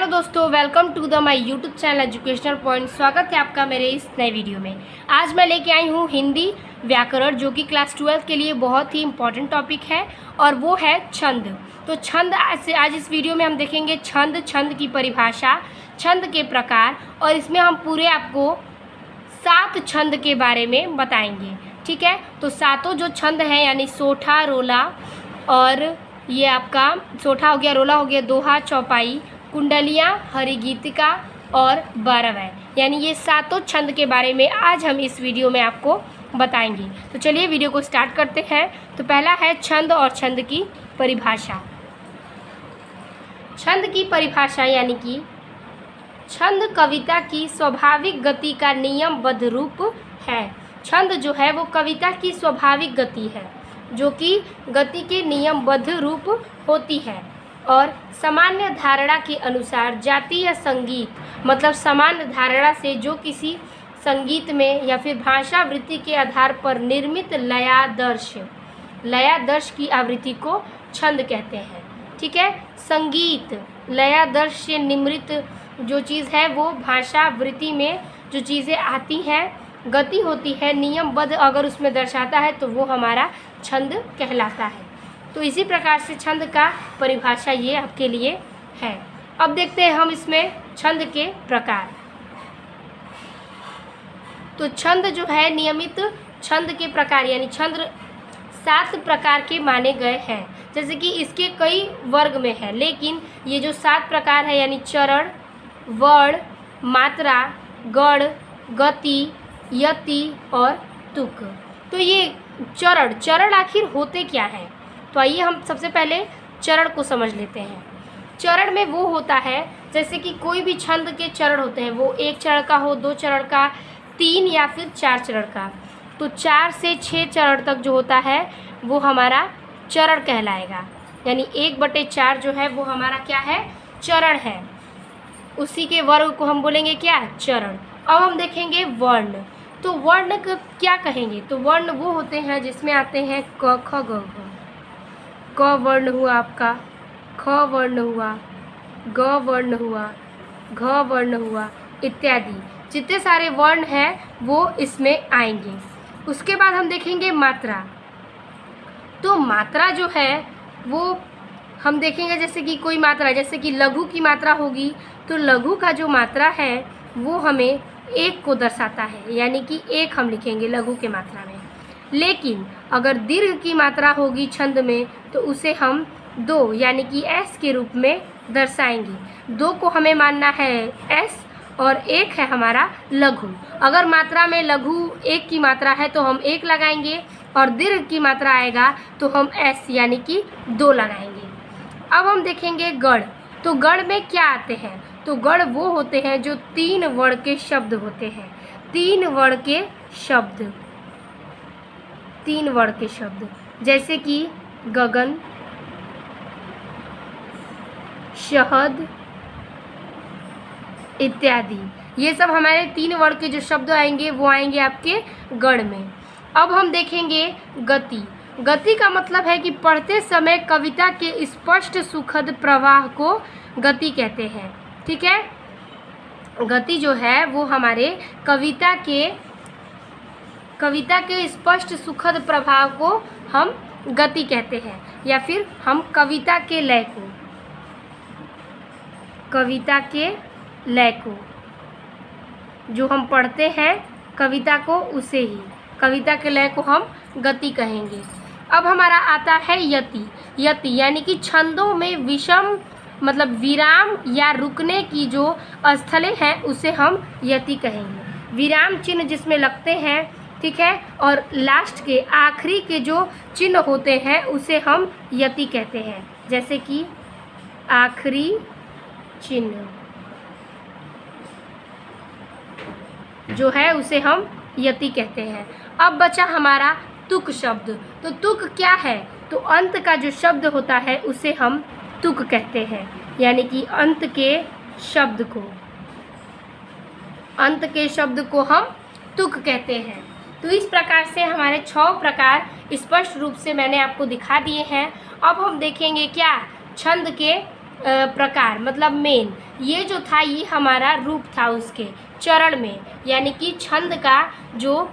दोस्तों, welcome to the my YouTube channel educational point. स्वागत है आपका मेरे इस नए वीडियो में। आज मैं लेके आई हूँ हिंदी व्याकरण, जो कि क्लास 12 के लिए बहुत ही इम्पॉर्टेंट टॉपिक है और वो है छंद। तो छंद आज इस वीडियो में हम देखेंगे छंद की परिभाषा, छंद के प्रकार, और इसमें हम पूरे आपको 7 छंद के बारे में बताएंगे। ठीक है, तो सातों जो छंद हैं यानी सोठा, रोला, और ये आपका सोठा हो गया, रोला हो गया, दोहा, चौपाई, कुंडलियाँ, हरिगीतिका और बारहवें, यानी ये सातों छंद के बारे में आज हम इस वीडियो में आपको बताएंगे। तो चलिए वीडियो को स्टार्ट करते हैं। तो पहला है छंद और छंद की परिभाषा। छंद की परिभाषा यानी कि छंद कविता की स्वाभाविक गति का नियमबद्ध रूप है। छंद जो है वो कविता की स्वाभाविक गति है, जो कि गति के नियमबद्ध रूप होती है और सामान्य धारणा के अनुसार जाति या संगीत, मतलब सामान्य धारणा से जो किसी संगीत में या फिर भाषा वृत्ति के आधार पर निर्मित लयादर्श की आवृत्ति को छंद कहते हैं। ठीक है, संगीत लयादर्श से निर्मित जो चीज़ है वो भाषा वृत्ति में जो चीज़ें आती हैं, गति होती है, नियमबद्ध अगर उसमें दर्शाता है तो वो हमारा छंद कहलाता है। तो इसी प्रकार से छंद का परिभाषा ये आपके लिए है। अब देखते हैं हम इसमें छंद के प्रकार। तो छंद जो है नियमित छंद के प्रकार, यानी छंद 7 प्रकार के माने गए हैं। जैसे कि इसके कई वर्ग में है, लेकिन ये जो 7 प्रकार है यानी चरण, वर्ण, मात्रा, गण, गति, यति और तुक। तो ये चरण आखिर होते क्या हैं? तो आइए हम सबसे पहले चरण को समझ लेते हैं। चरण में वो होता है, जैसे कि कोई भी छंद के चरण होते हैं, वो 1 चरण का हो, 2 चरण का, 3 या फिर 4 चरण का। तो 4 से 6 चरण तक जो होता है वो हमारा चरण कहलाएगा, यानी 1/4 जो है वो हमारा क्या है? चरण है। उसी के वर्ग को हम बोलेंगे क्या? चरण। अब हम देखेंगे वर्ण। तो वर्ण क्या कहेंगे? तो वर्ण वो होते हैं जिसमें आते हैं क, ख, ग, घ। क वर्ण हुआ आपका, ख वर्ण हुआ, ग वर्ण हुआ, घ वर्ण हुआ इत्यादि। जितने सारे वर्ण हैं वो इसमें आएंगे। उसके बाद हम देखेंगे मात्रा। तो मात्रा जो है वो हम देखेंगे, जैसे कि कोई मात्रा, जैसे कि लघु की मात्रा होगी, तो लघु का जो मात्रा है वो हमें 1 को दर्शाता है, यानी कि 1 हम लिखेंगे लघु के मात्रा में। लेकिन अगर दीर्घ की मात्रा होगी छंद में तो उसे हम 2 यानी कि S के रूप में दर्शाएंगे। 2 को हमें मानना है S और 1 है हमारा लघु। अगर मात्रा में लघु 1 की मात्रा है तो हम 1 लगाएंगे, और दीर्घ की मात्रा आएगा तो हम S यानी कि 2 लगाएंगे। अब हम देखेंगे गण। तो गण में क्या आते हैं? तो गण वो होते हैं जो 3 वर्ण के शब्द होते हैं। 3 वर्ण के शब्द, 3 वर्ण के शब्द, जैसे कि गगन, शहद इत्यादि। ये सब हमारे 3 वर्ण के जो शब्द आएंगे वो आएंगे आपके गण में। अब हम देखेंगे गति। गति का मतलब है कि पढ़ते समय कविता के स्पष्ट सुखद प्रवाह को गति कहते हैं। ठीक है, गति जो है वो हमारे कविता के स्पष्ट सुखद प्रभाव को हम गति कहते हैं, या फिर हम कविता के लय को जो हम पढ़ते हैं कविता को, उसे ही कविता के लय को हम गति कहेंगे। अब हमारा आता है यति यानी कि छंदों में विषम, मतलब विराम या रुकने की जो स्थलें हैं उसे हम यति कहेंगे। विराम चिन्ह जिसमें लगते हैं, ठीक है, और लास्ट के आखिरी के जो चिन्ह होते हैं उसे हम यति कहते हैं, जैसे कि आखिरी चिन्ह जो है उसे हम यति कहते हैं। अब बचा हमारा तुक शब्द। तो तुक क्या है? तो अंत का जो शब्द होता है उसे हम तुक कहते हैं, यानी कि अंत के शब्द को हम तुक कहते हैं। तो इस प्रकार से हमारे 6 प्रकार स्पष्ट रूप से मैंने आपको दिखा दिए हैं। अब हम देखेंगे क्या? छंद के प्रकार मतलब मेन, ये जो था ये हमारा रूप था उसके चरण में, यानी कि छंद का जो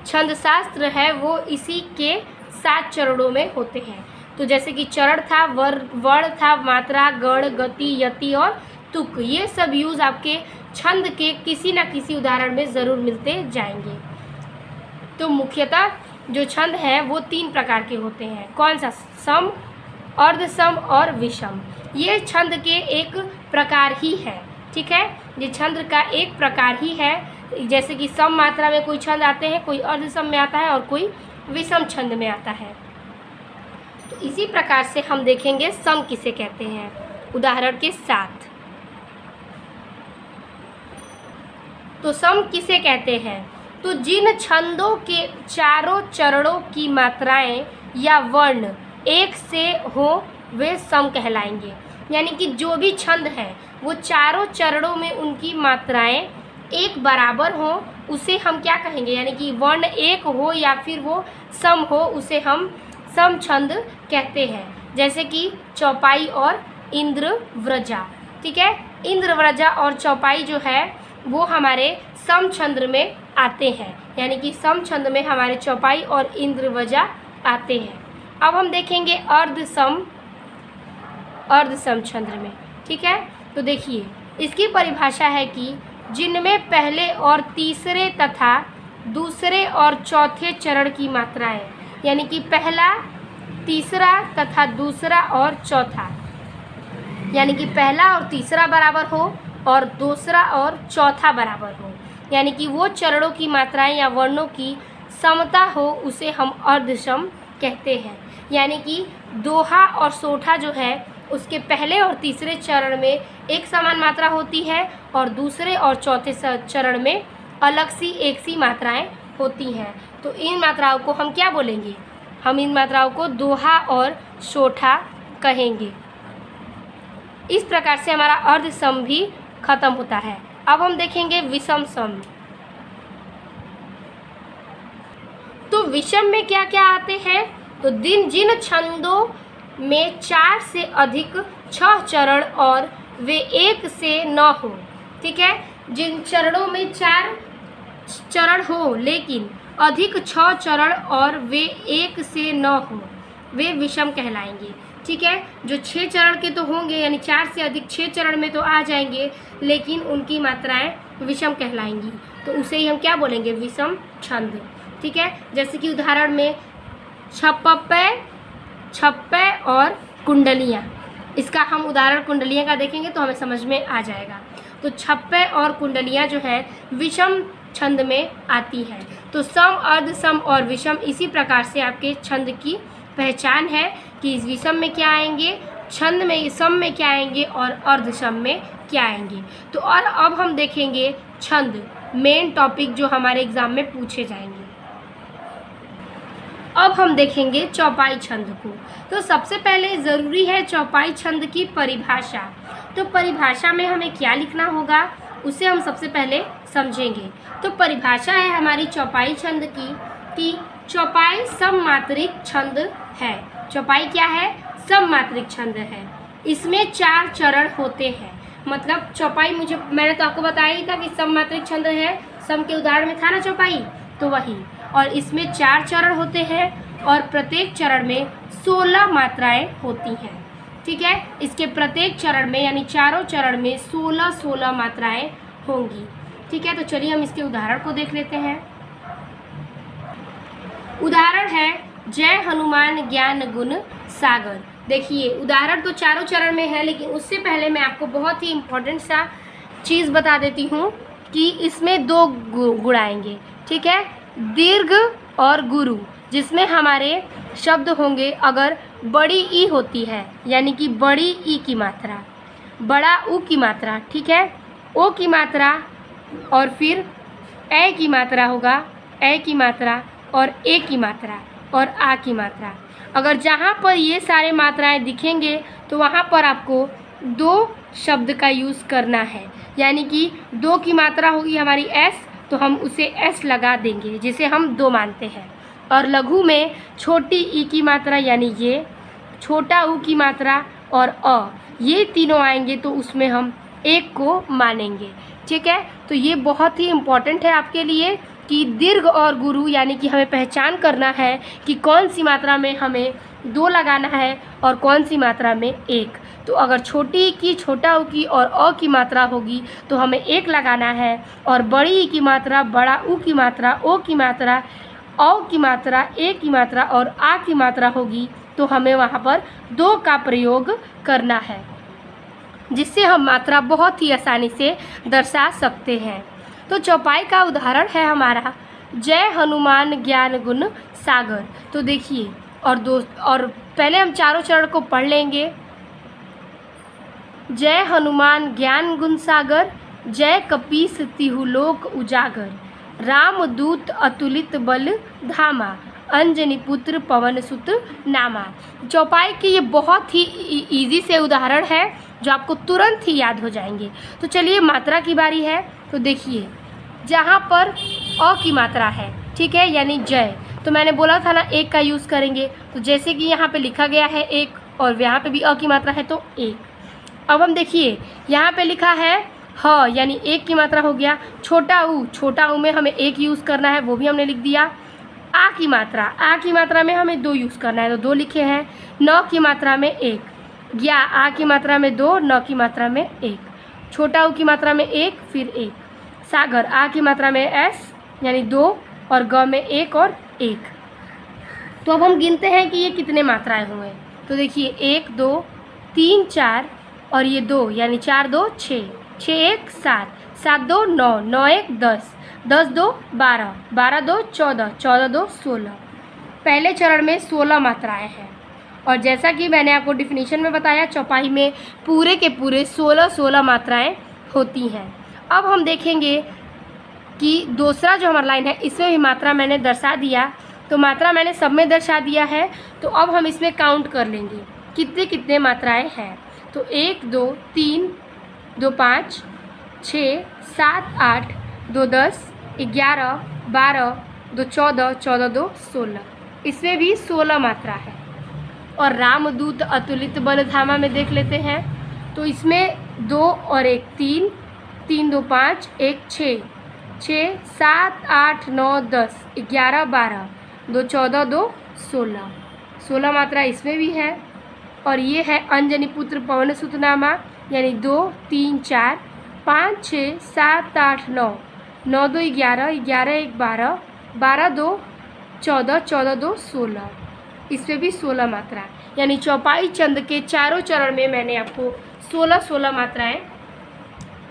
छंद शास्त्र है वो इसी के 7 चरणों में होते हैं। तो जैसे कि चरण था, वर्ण था, मात्रा, गण, गति, यति और तुक, ये सब यूज आपके छंद के किसी न किसी उदाहरण में ज़रूर मिलते जाएंगे। तो मुख्यतः जो छंद हैं वो 3 प्रकार के होते हैं। कौन सा? सम, अर्धसम और विषम। ये छंद के एक प्रकार ही है, ठीक है, ये छंद का एक प्रकार ही है। जैसे कि सम मात्रा में कोई छंद आते हैं, कोई अर्धसम में आता है और कोई विषम छंद में आता है। तो इसी प्रकार से हम देखेंगे सम किसे कहते हैं उदाहरण के साथ। तो सम किसे कहते हैं? तो जिन छंदों के चारों चरणों की मात्राएं या वर्ण एक से हो वे सम कहलाएंगे। यानी कि जो भी छंद हैं वो चारों चरणों में उनकी मात्राएं एक बराबर हो, उसे हम क्या कहेंगे? यानी कि वर्ण एक हो या फिर वो सम हो, उसे हम सम छंद कहते हैं। जैसे कि चौपाई और इंद्रव्रजा, ठीक है, इंद्रव्रजा और चौपाई जो है वो हमारे सम छंद में आते हैं। यानी कि सम छंद में हमारे चौपाई और इंद्रव्रजा आते हैं। अब हम देखेंगे अर्धसम छंद में, ठीक है। तो देखिए इसकी परिभाषा है कि जिनमें पहले और तीसरे तथा दूसरे और चौथे चरण की मात्राएं, यानी कि पहला, तीसरा तथा दूसरा और चौथा, यानी कि पहला और तीसरा बराबर हो और दूसरा और चौथा बराबर हो, यानी कि वो चरणों की मात्राएं या वर्णों की समता हो, उसे हम अर्धसम कहते हैं। यानी कि दोहा और सोठा जो है उसके पहले और तीसरे चरण में एक समान मात्रा होती है और दूसरे और चौथे चरण में अलग सी एक सी मात्राएं होती हैं। तो इन मात्राओं को हम क्या बोलेंगे? हम इन मात्राओं को दोहा और सोठा कहेंगे। इस प्रकार से हमारा अर्धसम भी खत्म होता है। अब हम देखेंगे विषम सम। तो विषम में क्या क्या आते हैं? तो जिन छंदों में 4 से अधिक 6 चरण और वे 1 से 9 हो, ठीक है, जिन चरणों में 4 चरण हो लेकिन अधिक 6 चरण और वे 1 से 9 हो, वे विषम कहलाएंगे, ठीक है। जो 6 चरण के तो होंगे, यानी 4 से अधिक 6 चरण में तो आ जाएंगे, लेकिन उनकी मात्राएं विषम कहलाएंगी। तो उसे ही हम क्या बोलेंगे? विषम छंद, ठीक है। जैसे कि उदाहरण में छप्पे और कुंडलियाँ, इसका हम उदाहरण कुंडलियाँ का देखेंगे तो हमें समझ में आ जाएगा। तो छप्पे और कुंडलियाँ जो है विषम छंद में आती है। तो सम, अर्धसम और विषम इसी प्रकार से आपके छंद की पहचान है कि इस विषम में क्या आएंगे, छंद में सम में क्या आएंगे और अर्धसम में क्या आएंगे। तो और अब हम देखेंगे छंद, मेन टॉपिक जो हमारे एग्जाम में पूछे जाएंगे। अब हम देखेंगे चौपाई छंद को। तो सबसे पहले ज़रूरी है चौपाई छंद की परिभाषा। तो परिभाषा में हमें क्या लिखना होगा उसे हम सबसे पहले समझेंगे। तो परिभाषा है हमारी चौपाई छंद की कि चौपाई सममात्रिक छंद है। चौपाई क्या है? सममात्रिक छंद है। इसमें 4 चरण होते हैं। मतलब चौपाई मैंने तो आपको बताया ही था कि सममात्रिक छंद है, सम के उदाहरण में था ना चौपाई, तो वही। और इसमें 4 चरण होते हैं और प्रत्येक चरण में 16 मात्राएं होती हैं, ठीक है। इसके प्रत्येक चरण में यानी चारों चरण में 16 मात्राएं होंगी, ठीक है। तो चलिए हम इसके उदाहरण को देख लेते हैं। उदाहरण है जय हनुमान ज्ञान गुण सागर। देखिए उदाहरण तो चारों चरण में है, लेकिन उससे पहले मैं आपको बहुत ही इम्पोर्टेंट सा चीज़ बता देती हूँ कि इसमें 2 गुण आएंगे, ठीक है, दीर्घ और गुरु, जिसमें हमारे शब्द होंगे अगर बड़ी ई होती है, यानी कि बड़ी ई की मात्रा, बड़ा ऊ की मात्रा, ठीक है, ओ की मात्रा और फिर ए की मात्रा होगा, ए की मात्रा और ए की मात्रा और आ की मात्रा। अगर जहाँ पर ये सारे मात्राएं दिखेंगे तो वहाँ पर आपको 2 शब्द का यूज़ करना है, यानी कि 2 की मात्रा होगी हमारी एस, तो हम उसे एस लगा देंगे जिसे हम 2 मानते हैं। और लघु में छोटी ई की मात्रा यानी ये, छोटा ऊ की मात्रा और अ, ये तीनों आएंगे तो उसमें हम एक को मानेंगे। ठीक है, तो ये बहुत ही इम्पॉर्टेंट है आपके लिए कि दीर्घ और गुरु यानी कि हमें पहचान करना है कि कौन सी मात्रा में हमें 2 लगाना है और कौन सी मात्रा में 1। तो अगर छोटी ई की, छोटा ऊ की और अ की मात्रा होगी तो हमें 1 लगाना है, और बड़ी ई की मात्रा, बड़ा ऊ की मात्रा, ओ की मात्रा, औ की मात्रा, ए की मात्रा और आ की मात्रा होगी तो हमें वहाँ पर 2 का प्रयोग करना है, जिससे हम मात्रा बहुत ही आसानी से दर्शा सकते हैं। तो चौपाई का उदाहरण है हमारा जय हनुमान ज्ञान गुण सागर। तो देखिए, और पहले हम चारों चरण को पढ़ लेंगे। जय हनुमान ज्ञान गुण सागर, जय कपीस तिहु लोक उजागर, राम दूत अतुलित बल धामा, अंजनी पुत्र पवन सुत नामा। चौपाई के ये बहुत ही इजी से उदाहरण है जो आपको तुरंत ही याद हो जाएंगे। तो चलिए मात्रा की बारी है। तो देखिए, जहाँ पर अ की मात्रा है, ठीक है, यानी जय, तो मैंने बोला था ना 1 का यूज़ करेंगे। तो जैसे कि यहाँ पे लिखा गया है 1 और यहाँ पे भी अ की मात्रा है तो 1। अब हम देखिए यहाँ पे लिखा है ह, यानी 1 की मात्रा हो गया। छोटा ऊ में हमें 1 यूज़ करना है, वो भी हमने लिख दिया। आ की मात्रा में हमें 2 यूज़ करना है तो 2 लिखे हैं। न की मात्रा में 1, ज्ञा आ की मात्रा में 2, न की मात्रा में 1, छोटा ऊ की मात्रा में 1 फिर 1, सागर आ की मात्रा में एस यानी 2 और ग में 1 और 1। तो अब हम गिनते हैं कि ये कितने मात्राएं हुए। तो देखिए 1 2 3 4 और ये 2 यानी 4 2 6, 6 1 7, 7 2 9, 9 1 10, 10 2 12, 12 2 14, 14 2 16। पहले चरण में 16 मात्राएं हैं, और जैसा कि मैंने आपको डिफिनीशन में बताया, चौपाई में पूरे के पूरे 16 मात्राएं होती हैं। अब हम देखेंगे कि दूसरा जो हमारा लाइन है इसमें भी मात्रा मैंने दर्शा दिया। तो मात्रा मैंने सब में दर्शा दिया है, तो अब हम इसमें काउंट कर लेंगे कितने कितने मात्राएं हैं। तो 1 2 3 2 5 6 7 8 2 10 11 12 2 14, 14 2 16, इसमें भी 16 मात्रा है। और रामदूत अतुलित बल धामा में देख लेते हैं। तो इसमें 2 और 1 3, 3 2 5 1 6, 6 7 8 9 10 11 12 2 14 2 16, 16 मात्रा इसमें भी है। और ये है अंजनी पुत्र पवन सुत नामा, यानी 2 3 4 5 6 7 8 9, 9 2 11, 11 1 12, 12 2 14, 14 2 16, इसमें भी 16 मात्रा। यानी चौपाई चंद के चारों चरण में मैंने आपको 16 मात्राएं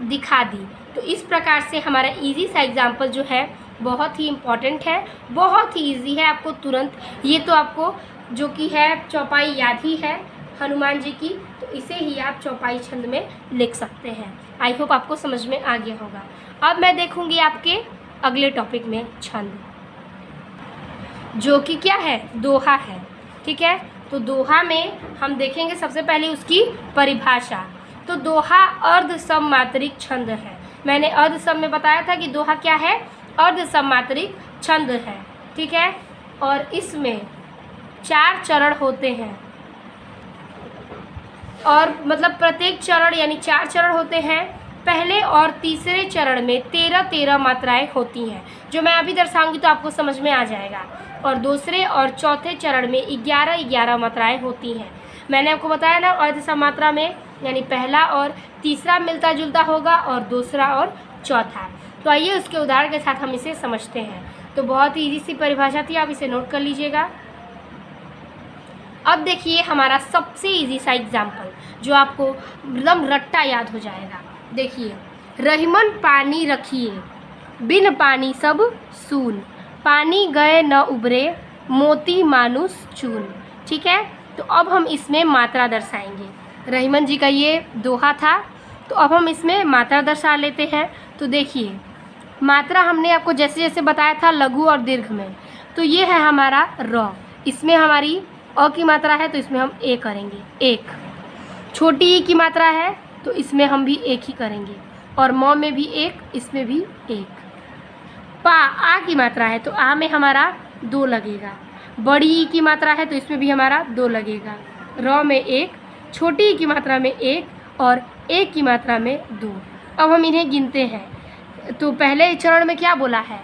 दिखा दी। तो इस प्रकार से हमारा इजी सा एग्जाम्पल जो है बहुत ही इम्पॉर्टेंट है, बहुत ही इजी है, आपको तुरंत ये तो आपको जो कि है चौपाई याद ही है हनुमान जी की, तो इसे ही आप चौपाई छंद में लिख सकते हैं। आई होप आपको समझ में आ गया होगा। अब मैं देखूंगी आपके अगले टॉपिक में छंद, जो कि क्या है, दोहा है। ठीक है, तो दोहा में हम देखेंगे सबसे पहले उसकी परिभाषा। तो दोहा अर्ध सममात्रिक छंद है। मैंने अर्ध सम में बताया था कि दोहा क्या है, अर्ध सममात्रिक छंद है। ठीक है, और इसमें 4 चरण होते हैं, और मतलब प्रत्येक चरण यानी 4 चरण होते हैं। पहले और तीसरे चरण में 13 मात्राएं होती हैं, जो मैं अभी दर्शाऊंगी तो आपको समझ में आ जाएगा। और दूसरे और चौथे चरण में 11 मात्राएं होती हैं। मैंने आपको बताया ना, अर्ध सममात्रा में यानी पहला और तीसरा मिलता जुलता होगा और दूसरा और चौथा। तो आइए उसके उदाहरण के साथ हम इसे समझते हैं। तो बहुत ही ईजी सी परिभाषा थी, आप इसे नोट कर लीजिएगा। अब देखिए हमारा सबसे इजी सा एग्जाम्पल जो आपको एकदम रट्टा याद हो जाएगा। देखिए, रहीमन पानी रखिए, बिन पानी सब सून, पानी गए न उबरे, मोती मानुष चून। ठीक है, तो अब हम इसमें मात्रा दर्शाएंगे। रहीमन जी का ये दोहा था, तो अब हम इसमें मात्रा दर्शा लेते हैं। तो देखिए, मात्रा हमने आपको जैसे जैसे बताया था लघु और दीर्घ में, तो ये है हमारा र, इसमें हमारी अ की मात्रा है तो इसमें हम ए करेंगे 1। छोटी ई की मात्रा है तो इसमें हम भी 1 ही करेंगे, और म में भी 1, इसमें भी 1। पा आ की मात्रा है तो आ में हमारा 2 लगेगा। बड़ी ई की मात्रा है तो इसमें भी हमारा 2 लगेगा। र में 1, छोटी ई की मात्रा में 1 और एक की मात्रा में 2। अब हम इन्हें गिनते हैं। तो पहले चरण में क्या बोला है,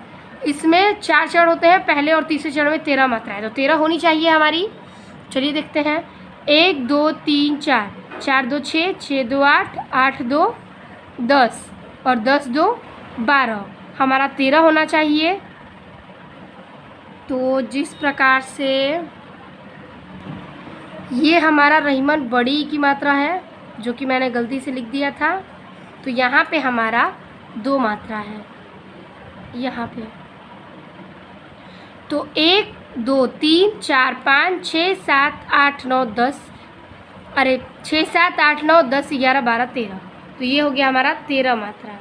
इसमें 4 चरण होते हैं, पहले और तीसरे चरण में 13 मात्राएं, तो 13 होनी चाहिए हमारी। चलिए देखते हैं, 1 2 3 4, 4 2 6, 6 2 8, 8 2 10 और 10 2 12, हमारा 13 होना चाहिए। तो जिस प्रकार से ये हमारा रहीमन बड़ी ई की मात्रा है, जो कि मैंने गलती से लिख दिया था, तो यहाँ पे हमारा 2 मात्रा है यहाँ पे। तो 1 2 3 4 5 6 7 8 9 10, अरे 6 7 8 9 10 11 12 13, तो ये हो गया हमारा 13 मात्रा।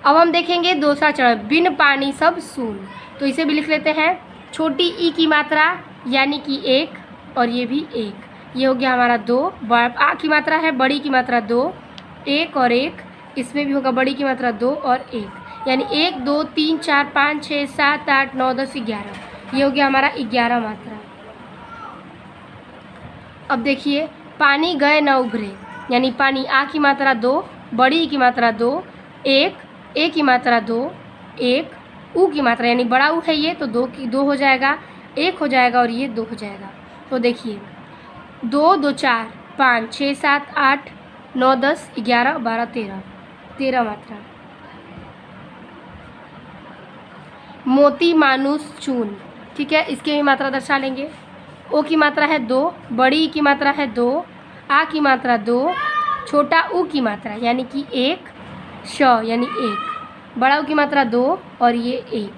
अब हम देखेंगे दूसरा चरण, बिन पानी सब शून्य, तो इसे भी लिख लेते हैं। छोटी ई की मात्रा यानी कि 1 और ये भी 1, ये हो गया हमारा 2। आ की मात्रा है, बड़ी की मात्रा 2, 1 और 1, इसमें भी होगा बड़ी की मात्रा 2 और 1, यानी 1 2 3 4 5 6 7 8 9 10 11, ये हो गया हमारा 11 मात्रा। अब देखिए, पानी गए न उभरे, यानी पानी आ की मात्रा 2, बड़ी ई की मात्रा 2, 1 ए की मात्रा 2, 1 ऊ की मात्रा यानी बड़ा ऊ है ये, तो 2 हो जाएगा, 1 हो जाएगा और ये 2 हो जाएगा। तो देखिए 2 2 4 5 6 7 8 9 10 11 12 13, 13 मात्रा। मोती मानुष चून, ठीक है, इसके भी मात्रा दर्शा लेंगे। ओ की मात्रा है 2, बड़ी ई की मात्रा है 2, आ की मात्रा 2, छोटा ऊ की मात्रा यानी कि 1, श यानी 1, बड़ा ऊ की मात्रा 2 और ये 1,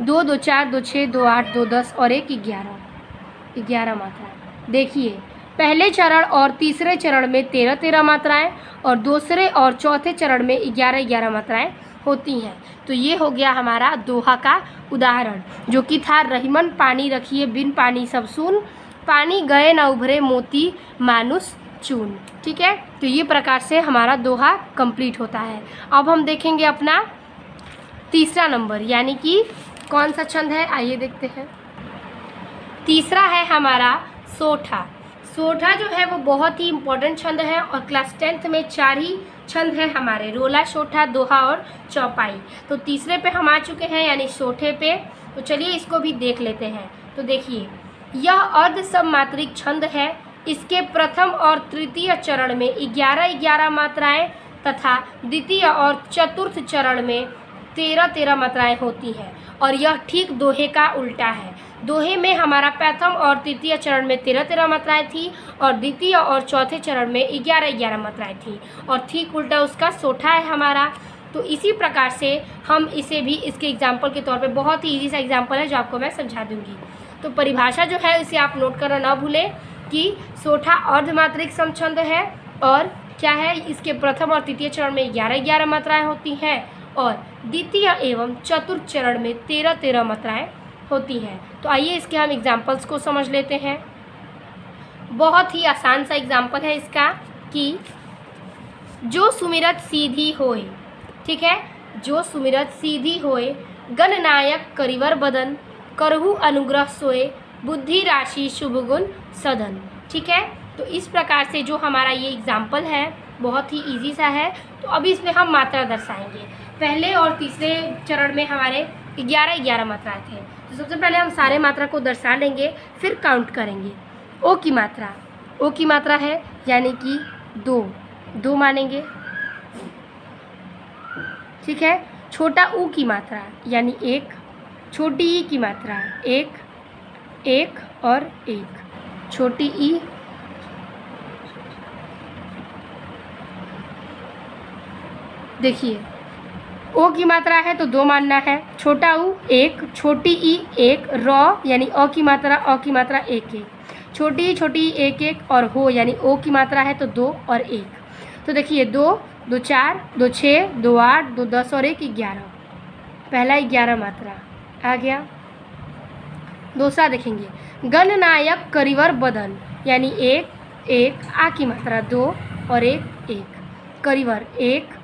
2 2 4 2 6 2 8 2 10 और 1 11, 11 मात्रा। देखिए पहले चरण और तीसरे चरण में 13 13 मात्राएं और दूसरे और चौथे चरण में 11 11 मात्राएं होती हैं। तो ये हो गया हमारा दोहा का उदाहरण, जो कि था रहीमन पानी रखिए बिन पानी सब सून, पानी गए न उभरे मोती मानुष चून। ठीक है, तो ये प्रकार से हमारा दोहा कंप्लीट होता है। अब हम देखेंगे अपना तीसरा नंबर, यानी कि कौन सा छंद है, आइए देखते हैं। तीसरा है हमारा सोठा। सोठा जो है वो बहुत ही इम्पोर्टेंट छंद है और क्लास 10th में 4 ही छंद है हमारे, रोला, सोठा, दोहा और चौपाई। तो तीसरे पे हम आ चुके हैं यानी सोठे पे, तो चलिए इसको भी देख लेते हैं। तो देखिए यह अर्ध सममात्रिक छंद है, इसके प्रथम और तृतीय चरण में 11 11 मात्राएं तथा द्वितीय और चतुर्थ चरण में 13 13 मात्राएं होती हैं और यह ठीक दोहे का उल्टा है। दोहे में हमारा प्रथम और तृतीय चरण में 13 13 मात्राएं थी और द्वितीय और चौथे चरण में 11 11 मात्राएं थी और ठीक उल्टा उसका सोठा है हमारा। तो इसी प्रकार से हम इसे भी इसके एग्जाम्पल के तौर पे, बहुत ही ईजी सा एग्जाम्पल है जो आपको मैं समझा दूंगी। तो परिभाषा जो है इसे आप नोट करना ना भूलें कि सोठा अर्धमात्रिक समछंद है और क्या है, इसके प्रथम और तृतीय चरण में 11 11 मात्राएँ होती हैं और द्वितीय एवं चतुर्थ चरण में 13 13 मात्राएँ होती हैं। तो आइए इसके हम एग्जाम्पल्स को समझ लेते हैं। बहुत ही आसान सा एग्जाम्पल है इसका कि जो सुमिरत सीधी होए, ठीक है, जो सुमिरत सीधी होए, गणनायक करिवर बदन, करहु अनुग्रह सोए, बुद्धि राशि शुभ गुण सदन। ठीक है, तो इस प्रकार से जो हमारा ये एग्जाम्पल है बहुत ही इजी सा है। तो अभी इसमें हम मात्रा दर्शाएंगे। पहले और तीसरे चरण में हमारे 11 11 मात्राएं थे, तो सबसे पहले हम सारे मात्रा को दर्शा लेंगे, फिर काउंट करेंगे। ओ की मात्रा, ओ की मात्रा है यानी कि 2 मानेंगे। ठीक है, छोटा ऊ की मात्रा यानी 1, छोटी ई की मात्रा 1 1 और 1, छोटी ई, देखिए ओ की मात्रा है तो 2 मानना है, छोटा ऊ 1, छोटी ई 1, रॉ यानी अ की मात्रा 1 1, छोटी ई 1 1 और हो यानी ओ की मात्रा है तो 2 और 1। तो देखिए 2 2 4 2 6 2 8 2 10 और 1 11, पहला 11 मात्रा आ गया। दूसरा देखेंगे गणनायक करिवर बदन यानी 1 1, आ की मात्रा 2 और 1 1, करिवर 1,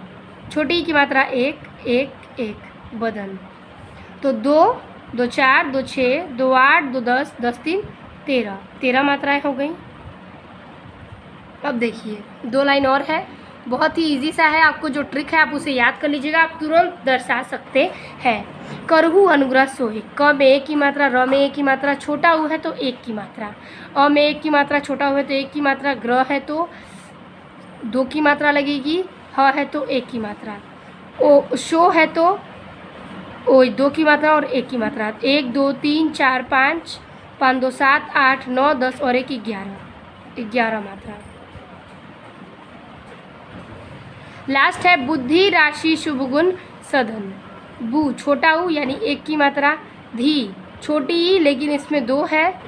छोटी ई की मात्रा 1 1 1, बदन। तो 2 2 4 2 6 2 8 2 10 10 3 13, 13 मात्राएं हो गई। अब देखिए 2 लाइन और है, बहुत ही इजी सा है। आपको जो ट्रिक है आप उसे याद कर लीजिएगा, आप तुरंत दर्शा सकते हैं। करहु अनुग्रह सोहे, क में 1 की मात्रा, र में 1 की मात्रा, छोटा उ है तो 1 की मात्रा, अ में 1 की मात्रा, छोटा उ है तो 1 की मात्रा, ग्रह है तो 2 की मात्रा लगेगी, ह है तो 1 की मात्रा, ओ शो है तो ओ 2 की मात्रा और 1 की मात्रा, 1 2 3 4 5, 5 2 7 8 9 10 और 1 11 मात्रा। लास्ट है बुद्धि राशि शुभ गुण सधन, बु छोटा उ यानी 1 की मात्रा, धी छोटी ई लेकिन इसमें 2 है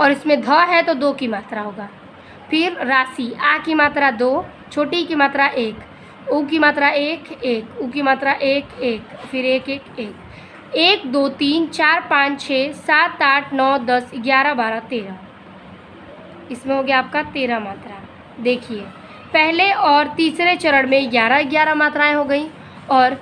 और इसमें ध है तो 2 की मात्रा होगा। फिर राशि, आ की मात्रा 2, छोटी की मात्रा 1, उ की मात्रा 1 1, उ की मात्रा 1 1, फिर 1 1 1, 1 2 3 4 5 6 7 8 9 10 11 12 13, इसमें हो गया आपका 13 मात्रा। देखिए पहले और तीसरे चरण में 11 11 मात्राएं हो गई और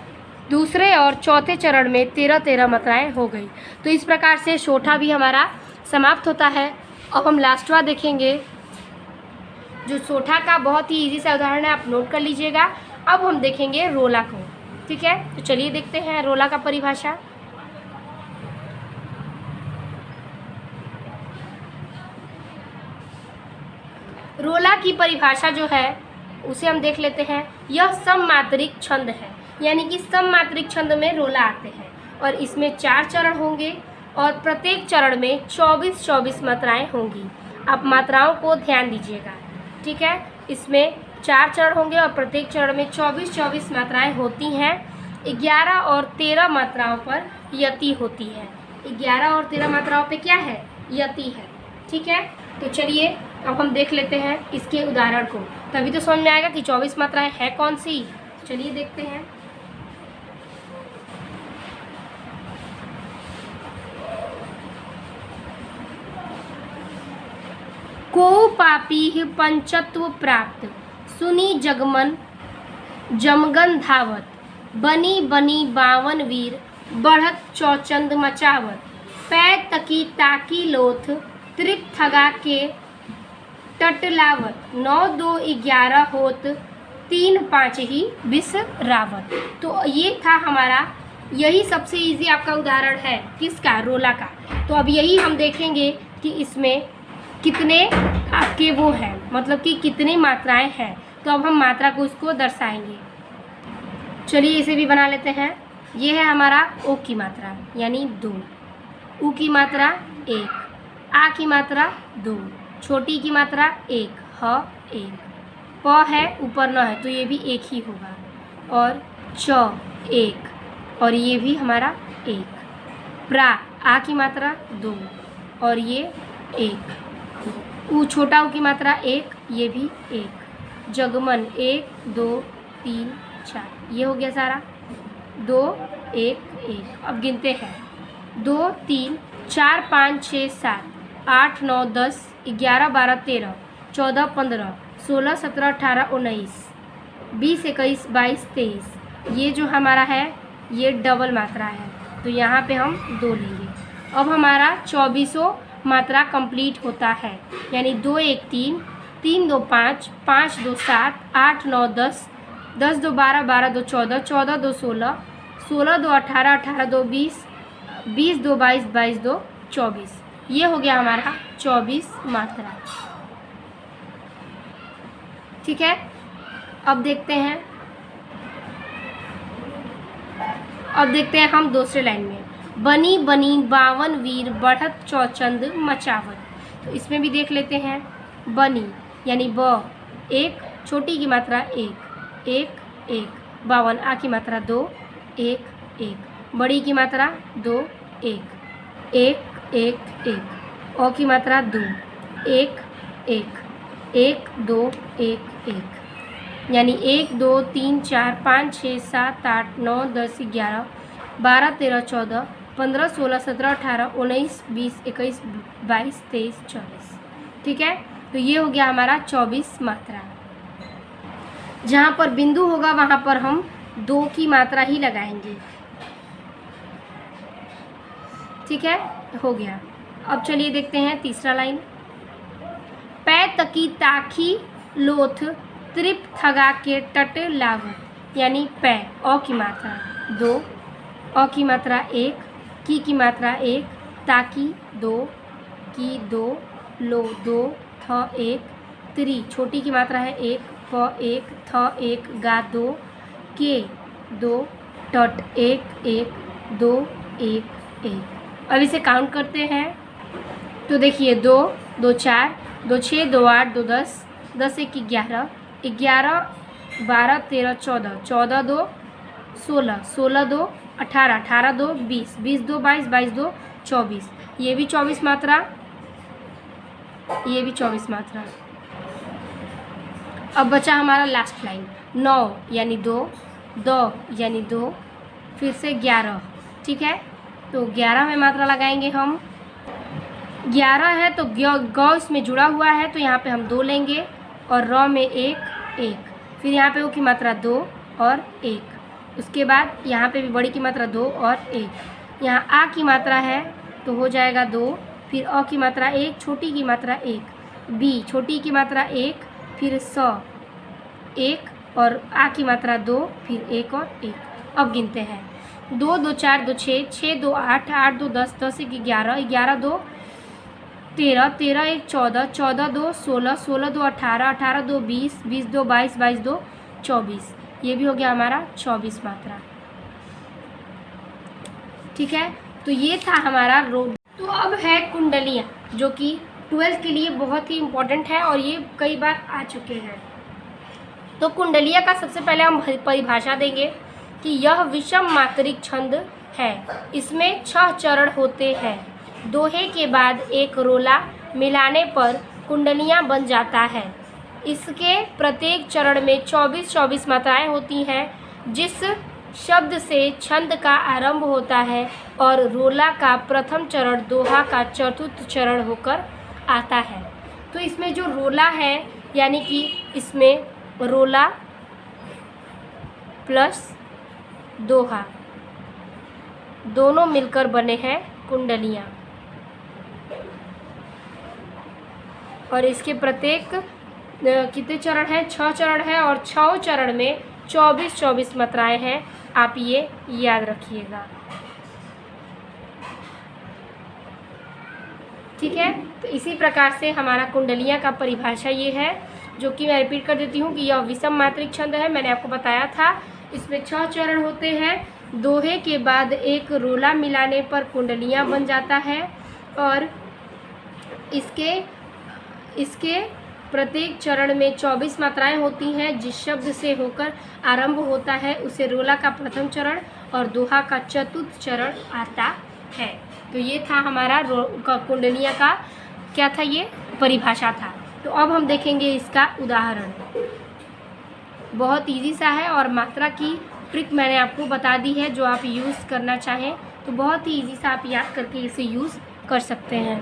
दूसरे और चौथे चरण में 13 13 मात्राएं हो गई। तो इस प्रकार से सोठा भी हमारा समाप्त होता है। अब हम लास्टवा देखेंगे जो सोठा का बहुत ही इजी सा उदाहरण है, आप नोट कर लीजिएगा। अब हम देखेंगे रोला को, ठीक है। तो चलिए देखते हैं रोला का परिभाषा। रोला की परिभाषा जो है उसे हम देख लेते हैं। यह सममात्रिक छंद है, यानी कि सममात्रिक छंद में रोला आते हैं और इसमें 4 चरण होंगे और प्रत्येक चरण में 24 24 मात्राएं होंगी। आप मात्राओं को ध्यान दीजिएगा, ठीक है। इसमें 4 चरण होंगे और प्रत्येक चरण में 24 24 मात्राएं होती हैं। 11 और 13 मात्राओं पर यति होती है। 11 और 13 मात्राओं पे क्या है? यति है, ठीक है। तो चलिए अब हम देख लेते हैं इसके उदाहरण को, तभी तो समझ में आएगा कि 24 मात्राएं है कौन सी। चलिए देखते हैं। को पापी पंचत्व प्राप्त, सुनी जगमन जमगन धावत, बनी बनी 52 वीर, बढ़त चौचंद मचावत, पै तकी ताकी लोथ, त्रिप थगा के टटलावत, 9 2 11 होत, 3 5 ही विष रावत। तो ये था हमारा, यही सबसे इजी आपका उदाहरण है किसका? रोला का। तो अब यही हम देखेंगे कि इसमें कितने आपके वो हैं, मतलब कि कितनी मात्राएं हैं। तो अब हम मात्रा को इसको दर्शाएंगे। चलिए इसे भी बना लेते हैं। ये है हमारा ओ की मात्रा यानी 2, उ की मात्रा 1, आ की मात्रा 2, छोटी की मात्रा 1, ह 1, प है ऊपर न है तो ये भी 1 ही होगा, और च 1 और ये भी हमारा 1, प्रा आ की मात्रा 2 और ये 1, उ छोटा उ की मात्रा 1, ये भी 1, जगमन 1 2 3 4, ये हो गया सारा 2 1 1। अब गिनते हैं 2 3 4 5 6 7 8 9 10 11 12 13 14 15 16 17 18 19 20 21 22 23। ये जो हमारा है ये डबल मात्रा है, तो यहाँ पे हम 2 लेंगे। अब हमारा 24वां मात्रा कंप्लीट होता है, यानी 2 1 3 3 2 5 5 2 7 8 9 10 10 2 12 12 2 14 14 2 16 16 2 18 18 2 20 20 2 22 22 2 24। ये हो गया हमारा 24 मात्रा, ठीक है। अब देखते हैं हम दूसरे लाइन में, बनी बनी 52 वीर, बढ़त चौचंद मचावत। तो इसमें भी देख लेते हैं। बनी यानी ब 1, छोटी की मात्रा 1 1 1, 52, आ की मात्रा 2 1 1, बड़ी की मात्रा 2 1 1 1 1, ओ की मात्रा 2 1 1 1 2 1 1, यानी 1 2 3 4 5 6 7 8 9 10 11 12 13 14 15 16 17 18 19 20 21 22 23 24, ठीक है। तो ये हो गया हमारा 24 मात्रा। जहाँ पर बिंदु होगा वहाँ पर हम 2 की मात्रा ही लगाएंगे, ठीक है। हो गया। अब चलिए देखते हैं तीसरा लाइन। पै तकी ताखी लोथ त्रिप थगा के टट लागू, यानी पै। अ की मात्रा 2, अ की मात्रा 1, की मात्रा 1, ताकी 2, की 2, लो 2, थ 1, त्रि छोटी की मात्रा है 1, प 1, थ 1, गा 2, के 2, टट 1 1, 2 1 1। अब इसे काउंट करते हैं। तो देखिए 2 2 4, 2 6, 2 8, 2 10, 10 1 11, 11 12 13 14, 14 2 16, 16 2 18, 18 2 20, 20 2 22, 22 2 24। ये भी 24 मात्रा, ये भी 24 मात्रा। अब बचा हमारा लास्ट लाइन 9 यानी 2, 2 यानी 2, फिर से 11। ठीक है, तो 11 में मात्रा लगाएंगे हम। 11 है तो गौ इसमें जुड़ा हुआ है, तो यहाँ पे हम 2 लेंगे और र में 1 1, फिर यहाँ पे ओ की मात्रा 2 और 1। उसके बाद यहाँ पे भी बड़ी की मात्रा 2 और 1। यहाँ आ की मात्रा है तो हो जाएगा 2, फिर अ की मात्रा 1, छोटी की मात्रा 1, बी छोटी की मात्रा 1, फिर स 1 और आ की मात्रा 2, फिर 1 और 1। अब गिनते हैं 2 2 4 2 6, 6 2 8, 8 2 10, 10 1 11, 11 2 13, 13 1 14, 14 2 16, 16 2 18, 18 2 20, 20 2 22, 22 2 24। ये भी हो गया हमारा 24 मात्रा। ठीक है, तो ये था हमारा रोड। तो अब है कुंडलियाँ, जो कि 12th के लिए बहुत ही इम्पोर्टेंट है और ये कई बार आ चुके हैं। तो कुंडलिया का सबसे पहले हम परिभाषा देंगे कि यह विषम मात्रिक छंद है। इसमें 6 चरण होते हैं। दोहे के बाद एक रोला मिलाने पर कुंडलियाँ बन जाता है। इसके प्रत्येक चरण में 24-24 मात्राएं होती हैं। जिस शब्द से छंद का आरंभ होता है और रोला का प्रथम चरण दोहा का चतुर्थ चरण होकर आता है। तो इसमें जो रोला है, यानी कि इसमें रोला प्लस दोहा दोनों मिलकर बने हैं कुंडलियाँ, और इसके प्रत्येक कितने चरण हैं? 6 चरण है और 6 चरण में 24-24 मात्राएं हैं। आप ये याद रखिएगा। ठीक है, तो इसी प्रकार से हमारा कुंडलियाँ का परिभाषा ये है, जो कि मैं रिपीट कर देती हूँ कि यह विषम मात्रिक छंद है। मैंने आपको बताया था इसमें 6 चरण होते हैं। दोहे के बाद एक रोला मिलाने पर कुंडलियाँ बन जाता है और इसके प्रत्येक चरण में 24 मात्राएं होती हैं। जिस शब्द से होकर आरंभ होता है उसे रोला का प्रथम चरण और दोहा का चतुर्थ चरण आता है। तो ये था हमारा कुंडलियाँ का क्या था, ये परिभाषा था। तो अब हम देखेंगे इसका उदाहरण। बहुत इजी सा है और मात्रा की ट्रिक मैंने आपको बता दी है। जो आप यूज़ करना चाहें तो बहुत ही इजी सा आप याद करके इसे यूज़ कर सकते हैं।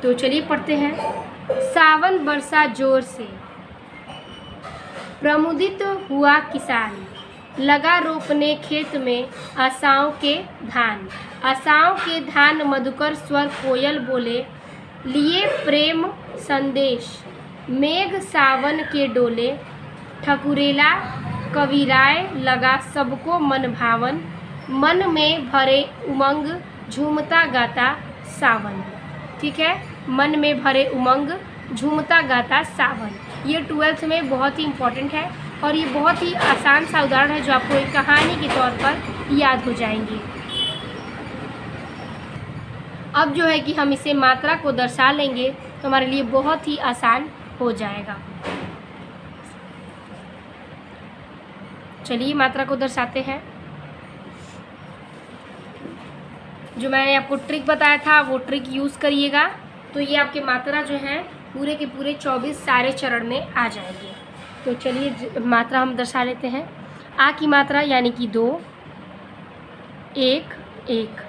तो चलिए पढ़ते हैं। सावन बरसा जोर से, प्रमुदित हुआ किसान, लगा रोपने खेत में आसाओं के धान। आसाओं के धान मधुकर स्वर कोयल बोले, लिए प्रेम संदेश, मेघ सावन के डोले। ठकुरेला कविराय लगा सबको मन भावन, मन में भरे उमंग झूमता गाता सावन। ठीक है, मन में भरे उमंग झूमता गाता सावन। ये 12th में बहुत ही इम्पोर्टेंट है और ये बहुत ही आसान सा उदाहरण है जो आपको एक कहानी के तौर पर याद हो जाएंगी। अब जो है कि हम इसे मात्रा को दर्शा लेंगे तो हमारे लिए बहुत ही आसान हो जाएगा। चलिए मात्रा को दर्शाते हैं। जो मैंने आपको ट्रिक बताया था वो ट्रिक यूज़ करिएगा, तो ये आपके मात्रा जो है पूरे के पूरे 24 सारे चरण में आ जाएंगे। तो चलिए मात्रा हम दर्शा लेते हैं। आ की मात्रा यानी कि 2 1 1,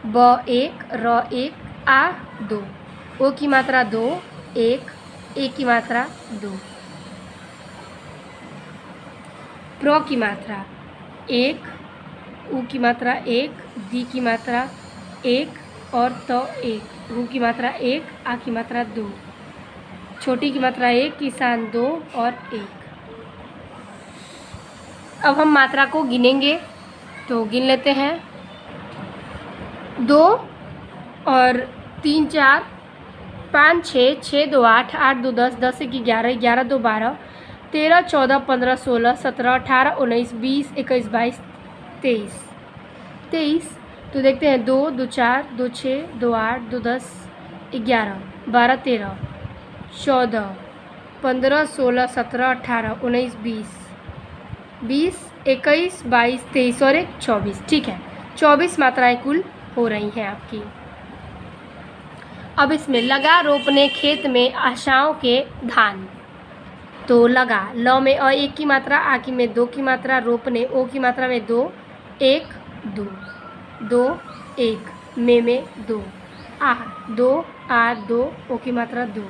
ब 1 र 1 आ 2। ओ की मात्रा 2 1, ए की मात्रा 2। प्र की मात्रा 1, उ की मात्रा 1, दी की मात्रा 1 और त 1, रू की मात्रा 1, आ की मात्रा 2। छोटी की मात्रा 1, किसान 2 और 1। अब हम मात्रा को गिनेंगे, तो गिन लेते हैं। 2 और 3 4, 5 6, 6 2 8, 8 2 10, 10 1 11, 11 2 12, 13 14 15 16 17 18 19 20 21 22 23। 23 तो देखते हैं 2 2 4 2 6 2 8 2 10 11 12 13 14 15 16 17 18 19 20 20 21 22 23 और 1 24। ठीक है, 24 मात्राएं कुल हो रही हैं आपकी। अब इसमें लगा रोपने खेत में आशाओं के धान। तो लगा, ल में अ 1 की मात्रा, आ की में 2 की मात्रा, रोपने ओ की मात्रा में 2 1 2 2 1, में 2, आ 2 आ 2, ओ की मात्रा 2,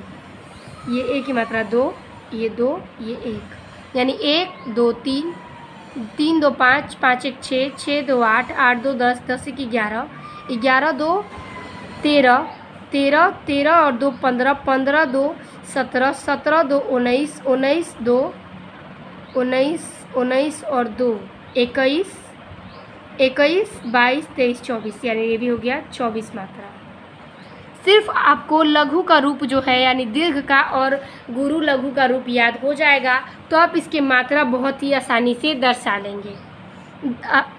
ये ए की मात्रा 2, ये 2, ये 1, यानी 1 2 3 3 2 5 5 1 6 6 2 8 8 2 10 10 1 11 11 2 13 13 13 और 2 15 15 2 17 17 2 19 19 2 19 19 और 2 21 21 22 23 24, यानी ये भी हो गया 24 मात्रा। सिर्फ आपको लघु का रूप जो है यानी दीर्घ का और गुरु लघु का रूप याद हो जाएगा तो आप इसकी मात्रा बहुत ही आसानी से दर्शा लेंगे।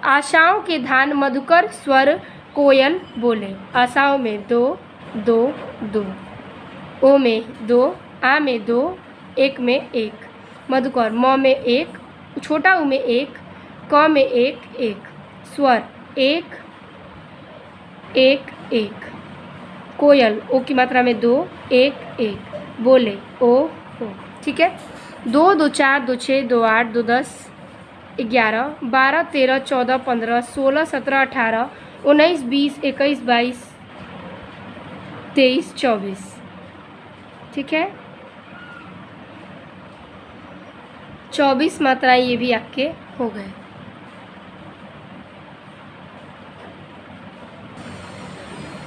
आशाओं के धान मधुकर स्वर कोयल बोले। आशाओं में 2 2 2, ओ में 2, आ में 2, 1 में 1, मधुकर म में 1, छोटा ऊ में 1, क में 1 1, स्वर 1 1 1, कोयल ओ की मात्रा में 2 1 1, बोले ओ। ठीक है, 2 2 4 2 6 2 8 2 10 11 12 13 14 15 16 17 18 19 20 21 22 23 24। ठीक है, 24 मात्राएं ये भी आपके हो गए।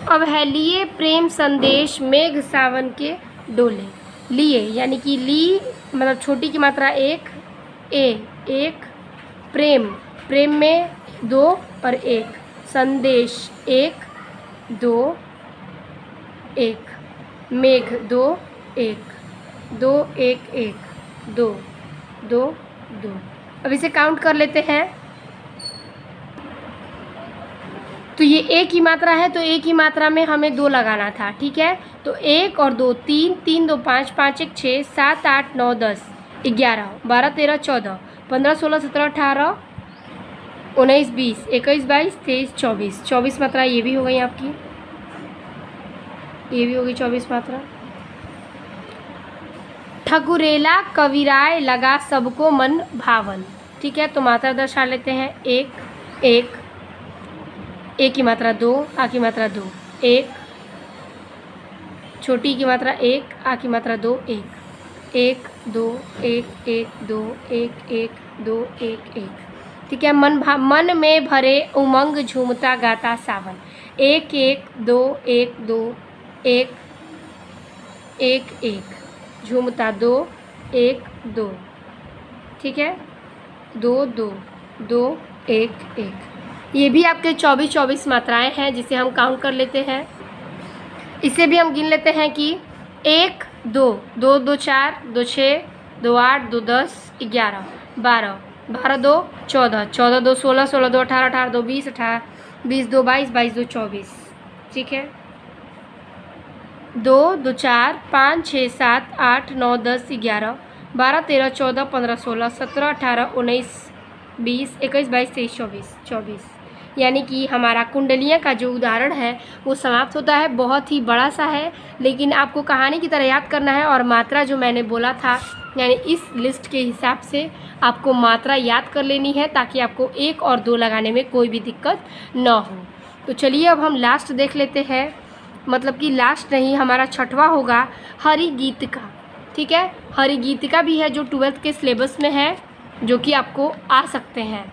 अब है लिए प्रेम संदेश मेघ सावन के डोले। लिए यानी कि ली मतलब छोटी की मात्रा 1, ए 1, प्रेम प्रेम में 2 और 1, संदेश 1 2 1, मेघ 2 1 2 1 1 2 2 2। अब इसे काउंट कर लेते हैं। तो ये एक ही मात्रा है तो एक ही मात्रा में हमें 2 लगाना था। ठीक है, तो 1 और 2 3 3 2 5 5 1 6 7 8 9 10 11 12 13 14 15 16 17 18 19 20 21 22 23 24। 24 मात्रा ये भी हो गई आपकी, ये भी होगी 24 मात्रा। ठकुरेला कविराय लगा सबको मन भावन। ठीक है, तो मात्रा दर्शा लेते हैं। 1 1, ए की मात्रा 2, आ की मात्रा 2 1, छोटी की मात्रा 1, आ की मात्रा 2 1 1 2 1 1 2 1 1 2 1 1। ठीक है, मन में भरे उमंग झूमता गाता सावन। 1 1 2 1 2 1 1 1, झूमता 2 1 2। ठीक है, 2 2 2 1 1। ये भी आपके 24 24 मात्राएं हैं जिसे हम काउंट कर लेते हैं। इसे भी हम गिन लेते हैं कि 1 2 2 2 4 2 6 2 8 2 10 11 12 12 2 14 14 2 16 16 2 18 18 2 20 18 20 2 22 22 2 24। ठीक है, 2 2 4 5 6 7 8 9 10 11 12 13 14 15 16 17 18 19 20 21 22 23 24 24। यानी कि हमारा कुंडलियाँ का जो उदाहरण है वो समाप्त होता है। बहुत ही बड़ा सा है लेकिन आपको कहानी की तरह याद करना है और मात्रा जो मैंने बोला था यानी इस लिस्ट के हिसाब से आपको मात्रा याद कर लेनी है ताकि आपको 1 और 2 लगाने में कोई भी दिक्कत न हो। तो चलिए अब हम लास्ट देख लेते हैं, मतलब कि लास्ट नहीं, हमारा 6वां होगा हरि गीतिका। ठीक है, हरि गीतिका भी है जो 12th के सिलेबस में है जो कि आपको आ सकते हैं।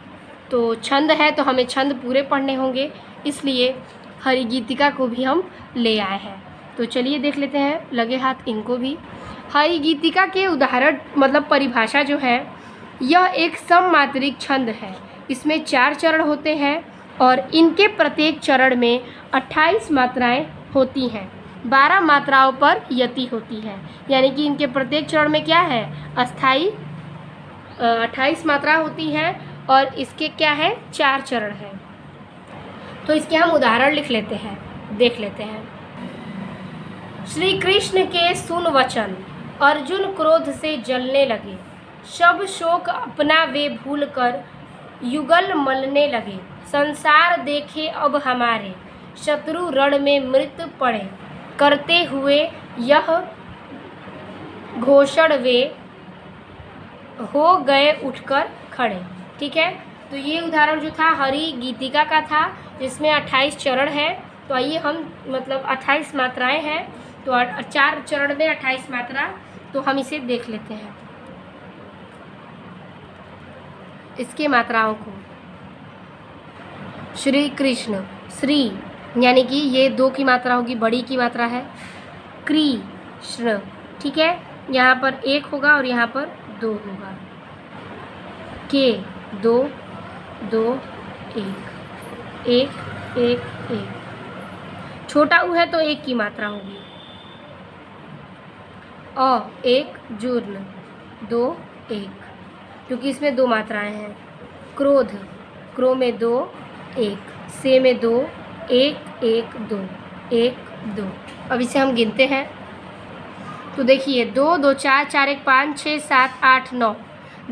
तो छंद है तो हमें छंद पूरे पढ़ने होंगे, इसलिए हरि गीतिका को भी हम ले आए हैं। तो चलिए देख लेते हैं, लगे हाथ इनको भी। हरि गीतिका के उदाहरण मतलब परिभाषा जो है, यह एक सममात्रिक छंद है। इसमें 4 चरण होते हैं और इनके प्रत्येक चरण में 28 मात्राएं होती हैं। 12 मात्राओं पर यति होती है, यानी कि इनके प्रत्येक चरण में क्या है, अस्थाई 28 मात्रा होती हैं और इसके क्या है, 4 चरण हैं। तो इसके हम उदाहरण लिख लेते हैं, देख लेते हैं। श्री कृष्ण के सुन वचन, अर्जुन क्रोध से जलने लगे, सब शोक अपना वे भूल कर युगल मलने लगे। संसार देखे अब हमारे, शत्रु रण में मृत पड़े, करते हुए यह घोषण वे हो गए उठकर खड़े। ठीक है, तो ये उदाहरण जो था हरि गीतिका का था, जिसमें 28 चरण है। तो आइए हम मतलब 28 मात्राएं हैं, तो 4 चरण में 28 मात्रा, तो हम इसे देख लेते हैं इसके मात्राओं को। श्री कृष्ण, श्री यानी कि ये 2 की मात्रा होगी, बड़ी की मात्रा है। कृष्ण, ठीक है, यहाँ पर 1 होगा और यहाँ पर 2 होगा। के 2 2 1 1 1 1। छोटा उ है तो 1 की मात्रा होगी। अ 1 जूर्ण 2 1, क्योंकि इसमें 2 मात्राएं हैं। क्रोध, क्रो में 2 1, से में 2 1 1 2 1 2। अब इसे हम गिनते हैं, तो देखिए 2 2 4 4 1 5 6 7 8 9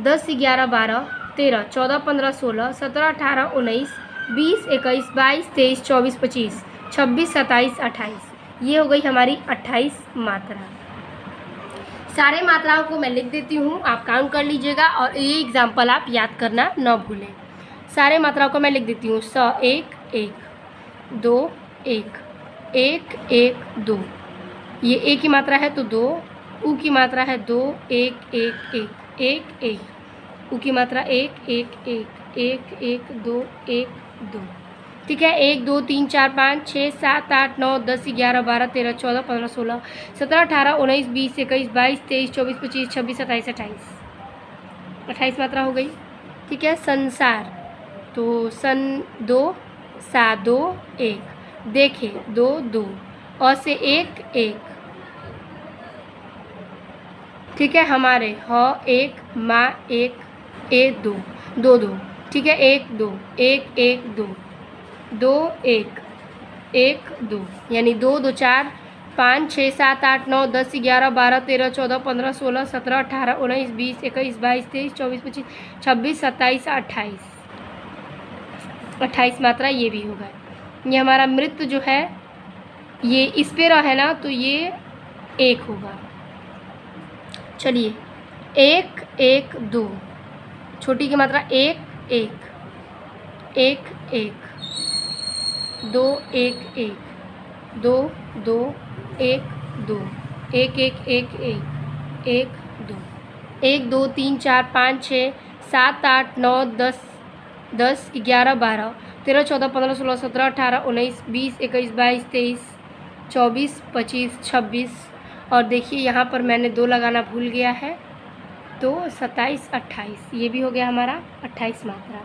10 11 12 13 14 15 16 17 18 19 20 21 22 23 24 25 26 27 28। ये हो गई हमारी 28 मात्रा। सारे मात्राओं को मैं लिख देती हूँ, आप काउंट कर लीजिएगा और ये एग्जाम्पल आप याद करना न भूलें। सारे मात्राओं को मैं लिख देती हूँ। स 1 1 2 1 1 1 2, ये ए की मात्रा है तो 2, उ की मात्रा है 2 1 1 1 1 1, उ की मात्रा 1 1 1 1 1 2 1 2। ठीक है, 1 2 3 4 5 6 7 8 9 10 11 12 13 14 15 16 17 18 19 20 21 22 23 24 25 26 27 28। 28 मात्रा हो गई। ठीक है, संसार, तो सन 2 सा 2 1, देखे 2 2, अ से 1 1। ठीक है, हमारे ह 1 माँ 1 ए 2 2 2। ठीक है, 1 2 1 1 2 2 1 1 2, यानी 2 2 4 5 6 7 8 9 10 11 12 13 14 15 16 17 18 19 20 21 22 23 24 25 26 27 28। 28 मात्रा ये भी होगा। ये हमारा मृत्यु जो है, ये इस पे रहे ना, तो ये 1 होगा। चलिए 1 1 2, छोटी की मात्रा 1 1 1 1 2 1 1 2 2 1 2 1 1 1 1 1 2 1 2 3 4 5 6 7 8 9 10 10 11 12 13 14 15 16 17 18 19 20 21 22 23 24 25 26। और देखिए यहाँ पर मैंने 2 लगाना भूल गया है, तो 27 28, ये भी हो गया हमारा 28 मात्रा।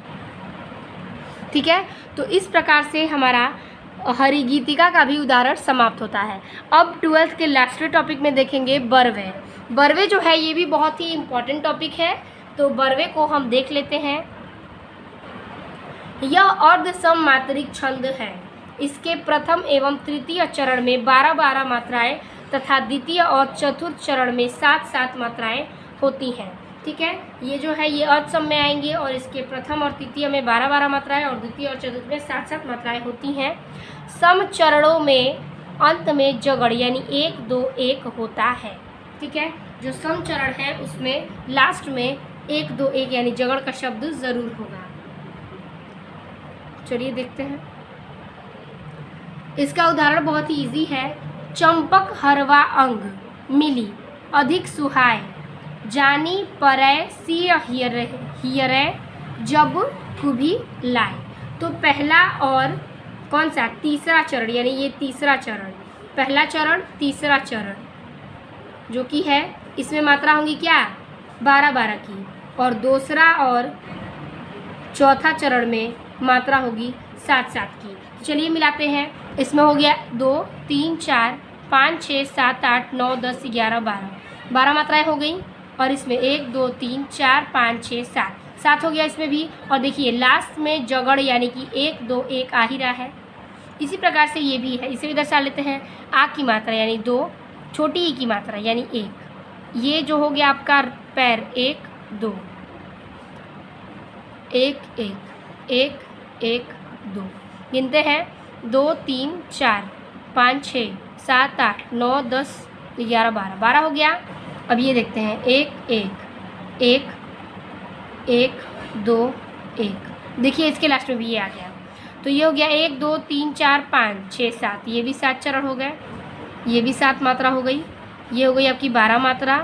ठीक है, तो इस प्रकार से हमारा हरि गीतिका का भी उदाहरण समाप्त होता है। अब 12th के लास्ट टॉपिक में देखेंगे बरवे। बरवे जो है ये भी बहुत ही इम्पोर्टेंट टॉपिक है, तो बरवे को हम देख लेते हैं। यह अर्ध सममात्रिक छंद है। इसके प्रथम एवं तृतीय चरण में 12-12 मात्राएं तथा द्वितीय और चतुर्थ चरण में 7-7 मात्राएं होती हैं। ठीक है, ये जो है ये अर्ध सम में आएंगे और इसके प्रथम और तृतीय में 12-12 मात्राएं और द्वितीय और चतुर्थ में 7-7 मात्राएं होती हैं। सम चरणों में अंत में जगड़ यानी 1 2 1 होता है। ठीक है, जो सम चरण है उसमें लास्ट में 1 2 1 यानी जगड़ का शब्द ज़रूर होगा। चलिए देखते हैं, इसका उदाहरण बहुत ही इजी है। चंपक हरवा अंग मिली अधिक सुहाय, जानी परय सिय हियरे जब कुभी लाए। तो पहला और कौन सा, तीसरा चरण, यानी ये तीसरा चरण, पहला चरण, तीसरा चरण जो कि है इसमें मात्रा होंगी क्या 12-12 की, और दूसरा और चौथा चरण में मात्रा होगी 7-7 की। तो चलिए मिलाते हैं। इसमें हो गया 2, 3, 4, 5, 6, 7, 8, 9, 10, 11, 12 मात्राएं हो गई। और इसमें 1, 2, 3, 4, 5, 6, 7 हो गया इसमें भी। और देखिए लास्ट में जगड़ यानी कि 1, 2, 1 आ ही रहा है। इसी प्रकार से ये भी है, इसे भी दर्शा लेते हैं। आ की मात्रा यानी 2, छोटी ई की मात्रा यानी 1। ये जो हो गया आपका पैर 1, 2, 1, 1, 1, 1, 2 गिनते हैं 2, 3, 4, 5, 6, 7, 8, 9, 10, 11, 12 हो गया। अब ये देखते हैं 1, 1, 1, 1, 2, 1। देखिए इसके लास्ट में भी ये आ गया। तो ये हो गया 1, 2, 3, 4, 5, 6, 7। ये भी 7 चरण हो गए। ये भी 7 मात्रा हो गई। ये हो गई आपकी 12 मात्रा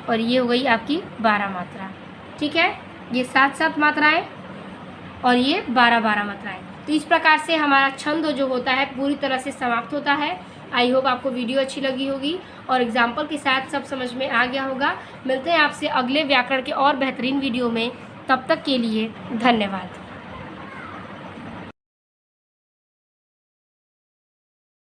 और ये हो गई आपकी 12 मात्रा। ठीक है, ये 7-7 मात्राएं और ये 12-12 मात्राएं। तो इस प्रकार से हमारा छंद जो होता है पूरी तरह से समाप्त होता है। आई होप आपको वीडियो अच्छी लगी होगी और एग्जाम्पल के साथ सब समझ में आ गया होगा। मिलते हैं आपसे अगले व्याकरण के और बेहतरीन वीडियो में। तब तक के लिए धन्यवाद।